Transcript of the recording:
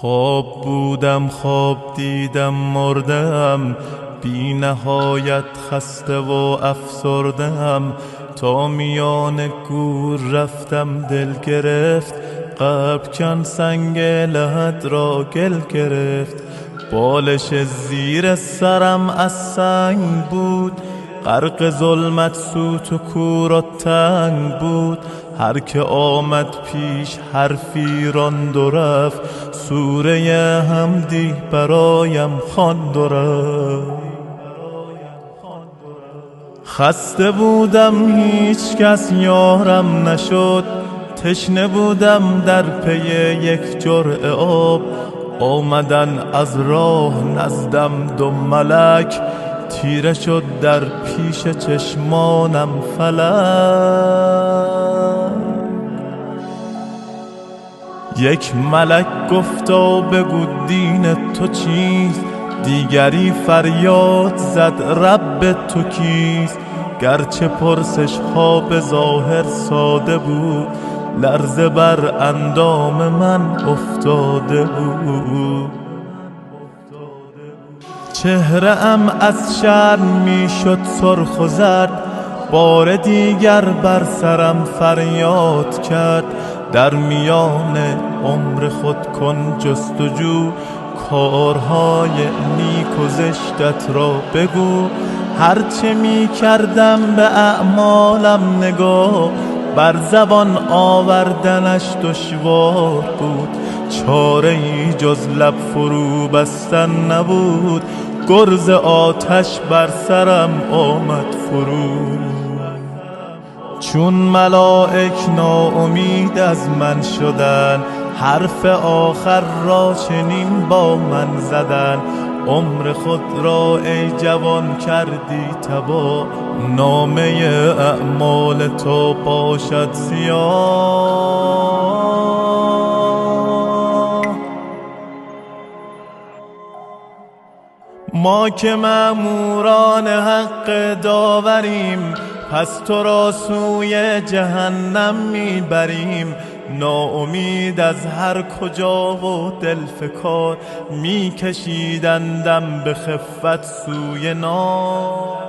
خواب بودم خواب دیدم مردم، بی نهایت خسته و افسردم. تا میان گور رفتم دل گرفت، قلب کن سنگ لحد را گل گرفت. بالش زیر سرم از سنگ بود، غرق ظلمت سوت و کور و تنگ بود. هر که آمد پیش حرفی راند و رفت، سوره حمدی برایم خواند و رفت. خسته بودم هیچ کس یارم نشد، تشنه بودم در پی یک جرعه آب. آمدن از راه نزدم دو ملک، تیره شد در پیش چشمانم فلک. یک ملک گفتا بگو دین تو چیست، دیگری فریاد زد رب تو کیست. گرچه پرسش ها به ظاهر ساده بود، لرزه بر اندام من افتاده بود. چهره ام از شرم می شد سرخ و زرد، بار دیگر بر سرم فریاد کرد. در میان عمر خود کن جستجو، کارهای نیک و زشتت را بگو. هرچه می کردم به اعمالم نگاه، بر زبان آوردنش دشوار بود. چاره ای جز لب فرو بستن نبود، گرز آتش بر سرم آمد فرو. چون ملائک ناامید از من شدن، حرف آخر را چنین با من زدن. عمر خود را ای جوان کردی تباه، نامه اعمال تو باشد سیاه. ما که مأموران حق داوریم، پس تو را سوی جهنم میبریم. ناامید از هر کجا و دلفکار، میکشیدندم به خفت سوی نار.